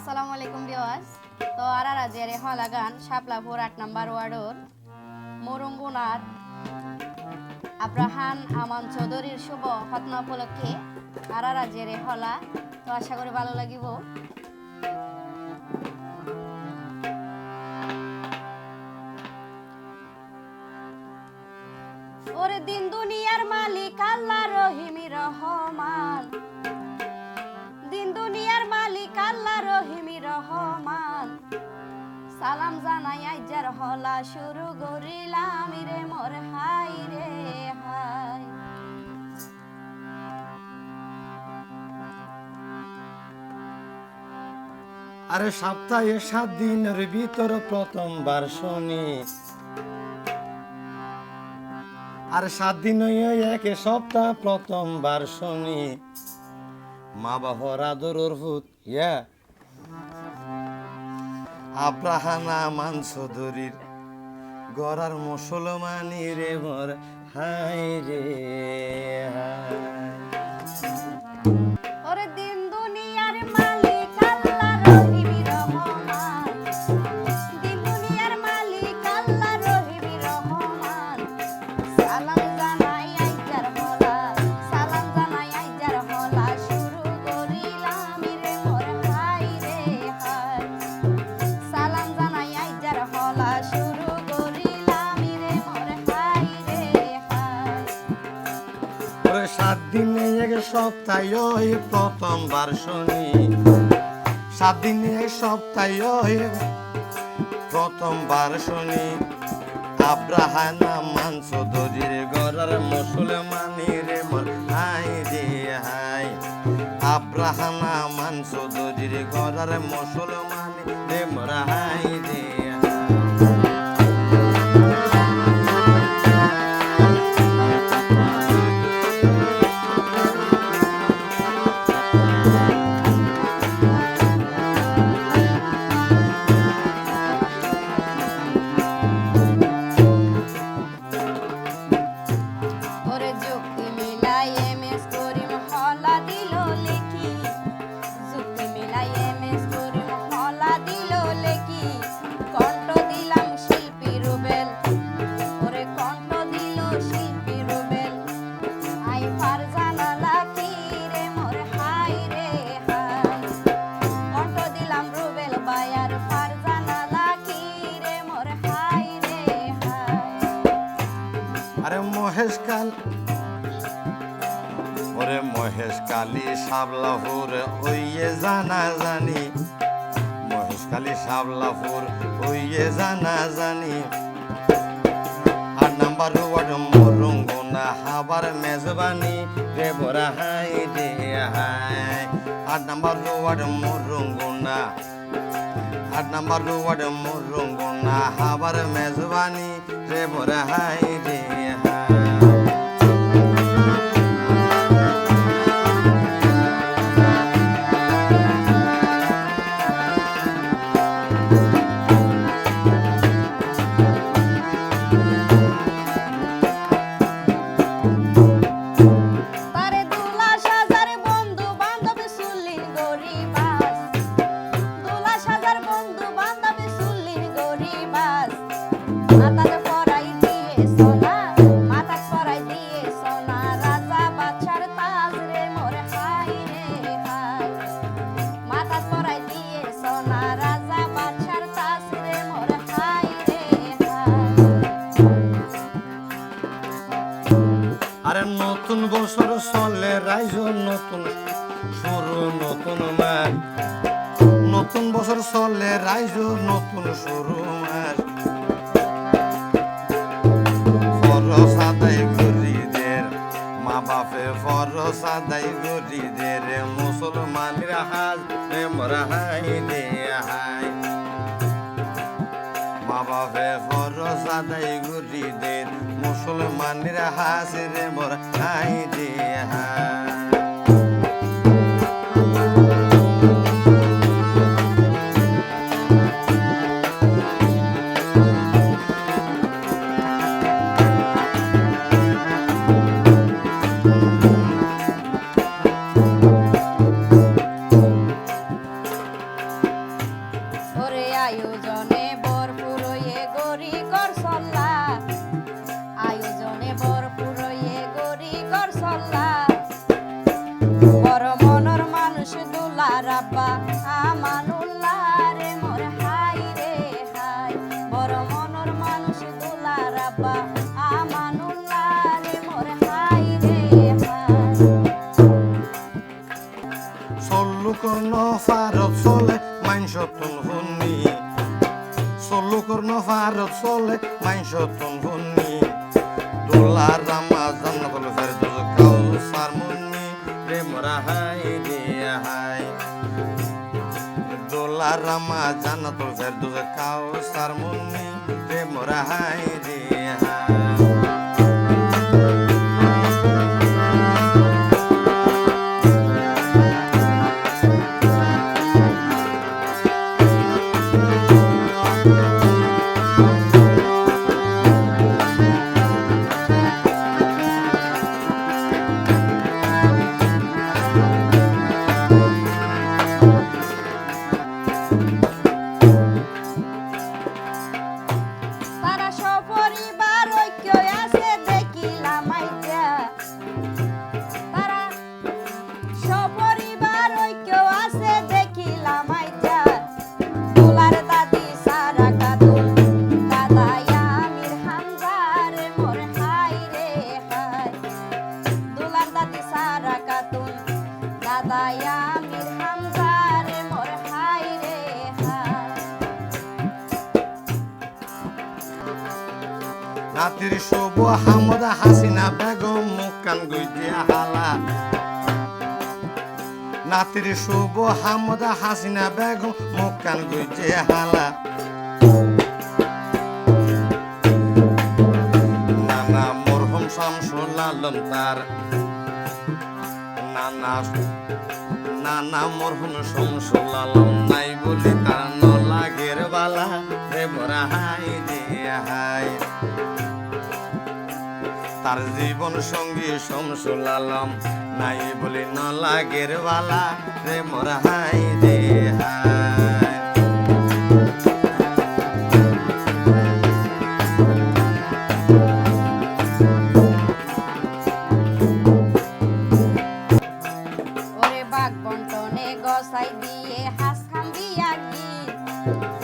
আসসালামু আলাইকুম ভিউয়ার্স। তো আরারা জেরে হলা গান শাপলাপুর ৮ নম্বর ওয়ার্ডর মুরুঙ্গুনার আব্রাহান আমান চৌধুরীর শুভ হতনা উপলক্ষে আরারা জেরে হলা। তো আশা করি ভালো লাগিব। ওরে দিন দুনিয়ার মালিক আল্লাহ রহিমি রহমান, দিন দুনিয়ার মালিক আল্লাহ রহিমি রহমান, সালাম জানাই আইজার হলা শুরু করিলাম রে মোর হাই রে হাই। আরে সপ্তাহে 7 দিনের ভিতর প্রথমবার শুনি, আরে 7 দিন এক সপ্তাহ প্রথমবার শুনি মা বাবার আদরের ভূত আব্রাহানা মান চৌধুরীর গড়ার মুসলমানি রে মোর হাই রে হাই। ওরে দিন দুনিয়ার মালিক আল্লাহ রহিমি রহমান, দিন দুনিয়ার মালিক আল্লাহ রহিমি রহমান, সালাম জানাই আইজার হলা, সালাম জানাই আইজার হলা শুরু করিলাম রে মোর হাই রে হাই। সালাম জানাই আইজার হলা শুরু করিলাম রে মোর হাই রে হাই। ওরে 7 দিনে এক সপ্তাহে প্রথমবার শুনি, 7 দিনে এক সপ্তাহে প্রথমবার শুনি আব্রাহানা মান চৌধুরীর গড়ার মুসলমানি রে মোর হাই রে হাই। আব্রাহানা মান চৌধুরীর গড়ার মুসলমানি রে মোর হাই রে হাই। ওরে যুক্তি মিলাই এমএস করিম হলা দিল লেখি, যুক্তি মিলাই এমএস করিম হলা দিল লেখি, কণ্ঠ দিলাম শিল্পী রুবেল, ওরে কণ্ঠ দিল শিল্পী রুবেল, আই ফারজানা লাকি রে মোর হাই রে হাই। কণ্ঠ দিলাম রুবেল বায়ার ফারজানা লাকি রে মোর হাই রে হাই। আরে মহেশ কাল ওরে মহেশ কালী সাবলাপুর ওইয়ে জানা জানি, মহেশ কালী সাবলাপুর ওইয়ে জানা জানি। 8 নম্বর ওয়ার্ড মুরুঙ্গুনা হাবার মেজবানি রে বরা হাই রে হাই। 8 নম্বর ওয়ার্ড মুরুঙ্গুনা, 8 নম্বর ওয়ার্ড মুরুঙ্গুনা হাবার মেজবানি রে বরা হাই রে হাই। তারে দুলা সাজার বন্ধু বান্ধব সুল্লির গরিবাস, দুলা সাজার বন্ধু বান্ধব সুল্লির গরিবাস, মাথাতে পরাই দিয়ে সোনা, মাথাতে পরাই দিয়ে সোনা, রাজা বাদশার তাজ রে মোর হাই রে হাই। মাথাতে পরাই দিয়ে সোনা, রাজা বাদশার তাজ রে মোর হাই রে হাই। আরে নতুন বছর চলে রাইজ নতুন শুরু নতুন মাস, নতুন বছর চলে রাইজ নতুন শুরু মাস। ফরজ আদায় গরিদের মা বাপে ফরজ আদায় গরিদের মুসলমানের হাজ রে মোর হাই রে হাই। মা বাপে ফরজ আদায় গরিদের মুসলমানের হাজ রে মোর হাই রে হাই। দুলার আব্বা আমানুল্লাহ রে মোর হাই রে হাই বড় মনের মানুষ দুলার আব্বা আমানুল্লাহ রে মোর হাই রে হাই চল্লুকৰ নফাৰত চলে মাইনচতন শুনি চল্লুকৰ নফাৰত চলে মাইনচতন শুনি দোলার রামা জান্নাতুল ফেরদৌস কাউসার মুন্নি রে মোরা হাই রে হাই দোলার রামা জান্নাতুল ফেরদৌস কাউসার মুন্নি রে মোরা হাই রে হাই তারা সপরিবার ঐক্য আছে দেখিলাম আইতা তারা সপরিবার ঐক্য আছে দেখিলাম আইতা দুলার দাদি সারা কাতুল দাদা আমির হামজা রে মোর হাই রে হাই দুলার দাদি সারা কাতুল দাদা আমির হামজা রে মোর হাই রে হাই নাতির শুভ হামদা হাসিনা বেগম মুকান গইয়া হালা নাতির শুভ হামদা হাসিনা বেগম মুকান গইয়া হালা নানা মরহুম শামসুল আলম তার নানা মরহুম শামসুল আলম নাই বলি তার নলাগের বালা রে মোরা হাই রে হাই তার জীবন সঙ্গী শামসুল আলম নাই বলি নলাগের বালা রে মোরা হাই রে হাই ওরে বাঘ বন্টনে গসাই দিয়ে হাস খাম দিয়া কি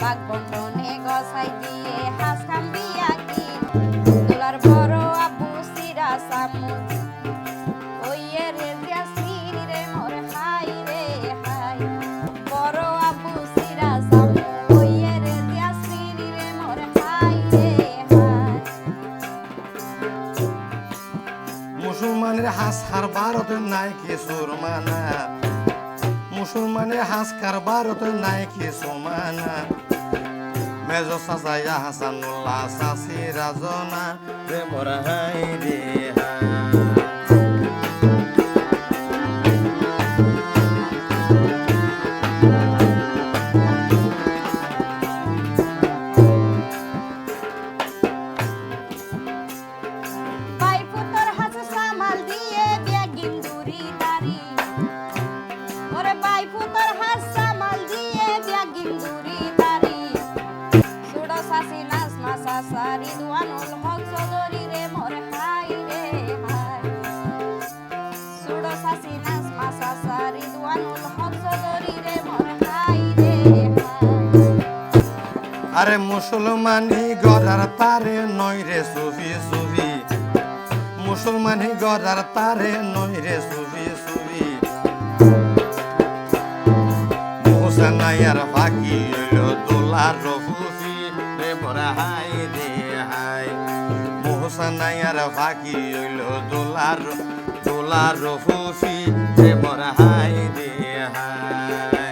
বাঘ বন্টনে গসাই দিয়ে হাস খাম দিয়া কি দুলার বড় আবু সিরা সামু ওইয়ে রে ইয়াসিন রে মোর হাই রে হাই বড় আবু সিরা সামু ওইয়ে রে ইয়াসিন রে মোর হাই রে হাই মুসলমানের হাসকার ভারতে নাই কিছুর মানা মুসলমানের হাসকার ভারতে নাই কিছু মানা মেজ চাচা হাসানুল্লাহ চাচি রাজনা রে মোরা হাই রে হাই পাই পুতর হাস সামাল দিয়ে বেগিন দুরি দারি ওরে পাই পুতর হাস সামাল দিয়ে বেগিন দুরি দারি সুড়ো সাসি নাস মাসা সারি দুয়ানুল হক সদরি রে মোর হাই রে হাই সুড়ো সাসি নাস মাসা সারি দুয়ানুল হক সদরি রে মোর হাই রে হাই আরে মুসলমানি গড়ার তারে নই রে সুফি সুফি মুসলমানি গড়ার তারে নই রে সুফি সুফি হোসেনাইয়ার ফাঁকি হইল দোলার রফুফি রে মোরা হাই রে হাই হোসেনাইয়ার ফাঁকি হইল দোলার রফুফি রে মোরা হাই রে হাই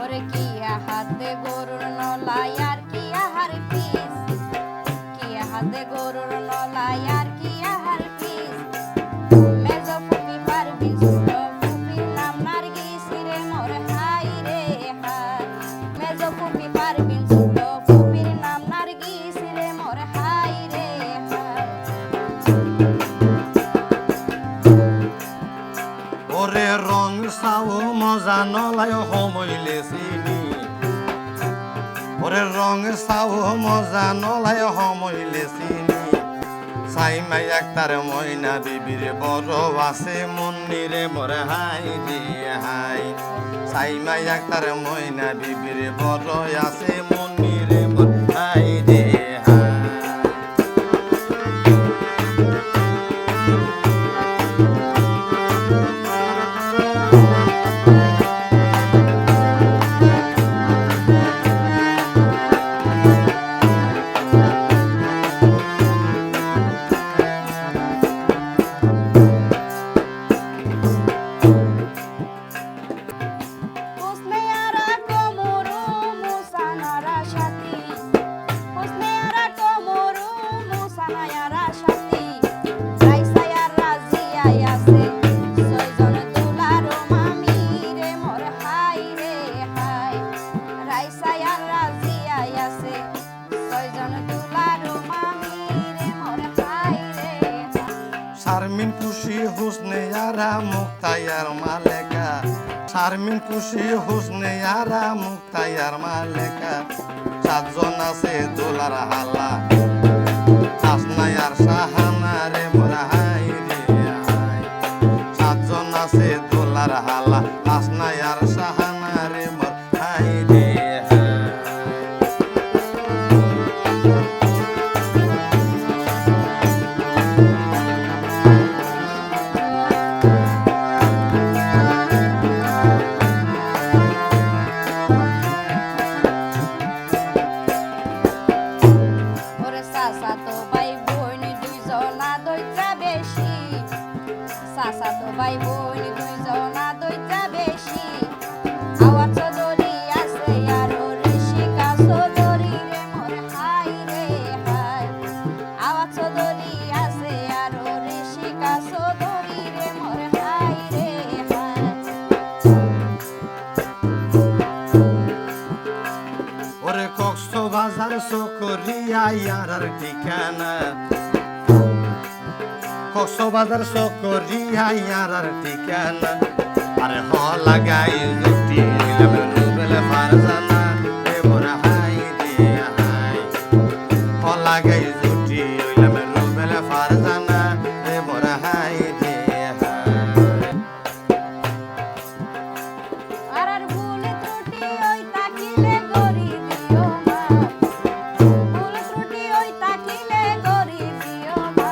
ওরে কিয়া হাতে গরুর নলাই আর কিয়া হার পিস কিয়া হাতে গরুর নলাই আর কিয়া হার পিস মেজো ফুপি পারবি ছোট ফুপির নাম নার্গিস রে মোর হাই রে হাই মেজো ফুপি পারবি ছোট ফুপির নাম নার্গিস রে মোর হাই রে হাই ওরে রং চাও মজা নলায় সমইলে চিনি ওরে রং সাও মজা নলায় হমইলে চিনি সাইমাই একটার ময়না বিবির বড় আছে মন্দিরে মোর হাই রে হাই সাইমাই একটার ময়না বিবির বড় আছে মন্দিরে মোর হাই রে হাই শারমিন খুশি হুসনে আরা মুক্তায়ার মালেকা শারমিন খুশি হুসনে আরা মুক্তায়ার মালেকা চারজন আছে দোলার হালা আসনায়ার সাহানা রে মোরা হাই রে হাই চারজন আছে দোলার হালা আসনায়ার সাহানা রে মোর হাই রে হাই সাসাতো ভাই বোন দুইজনা দুইটা বেশি আওয়াজ চৌধুরী আছে আরো ঋষিকা চৌধুরী রে মোর হাই রে হাই আওয়াজ চৌধুরী আছে আরো ঋষিকা চৌধুরী রে মোর হাই রে হাই ওরে কক্সবাজার সকরিয়া ইয়ার ঠিকানা কক্সবাজার সকরিয়া ইয়ার ঠিকানা আরে হ লাগাই জুটি রুবেল ফারজানা রে মোর হাই রে হাই হ লাগাই জুটি রুবেল ফারজানা রে মোর হাই রে হাই আর ভুল ত্রুটি ওই তাকিলে গরি দিও মা ভুল ত্রুটি ওই তাকিলে গরি দিও মা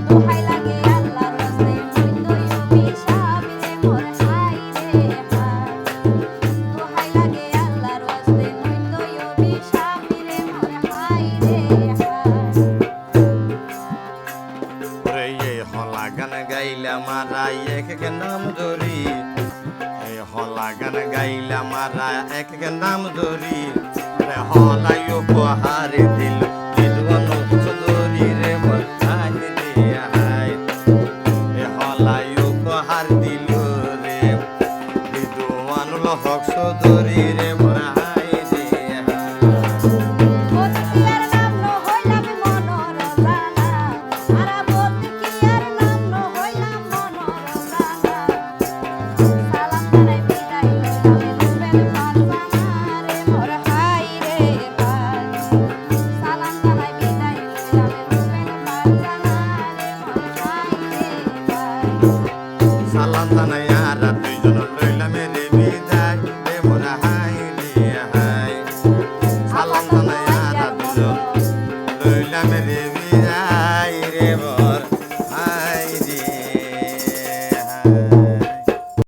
দোহাই লাগে আল্লাহর রাস্তে নইতো অভিশাপ রে মোর হাই রে হাই দোহাই লাগে আল্লাহর রাস্তে নইতো অভিশাপ রে মোর হাই রে হাই ওরে এই হলা গান গাইলা মারা এক নাম ধরি এই হলা গান গাইলা মারা এক নাম ধরি রে হলাই উপহারে দিল বিদ্বান চৌধুরী রে মোর হাই রে হাই এ হলাই উপহার দিল রে বিদ্বান হক চৌধুরী রে মোর হাই রে হাই বলতে কি আর নাম ন হইলাম মনোরজানা আরা বলতে কি আর নাম ন হইলাম মনোরজানা সালাম জানাই বিদায় লইলাম রুবেল ফারজানা রে মোর হাই রে হাই সালাম জানাই বিদায় লইলাম রুবেল ফারজানা রে মোর হাই রে হাই সালাম জানাইয়ারা দুইজন লইলাম রে বিদায় রে মোর হাই রে হাই সালাম জানাইয়ারা দুইজন লইলাম রে বিদায় রে মোর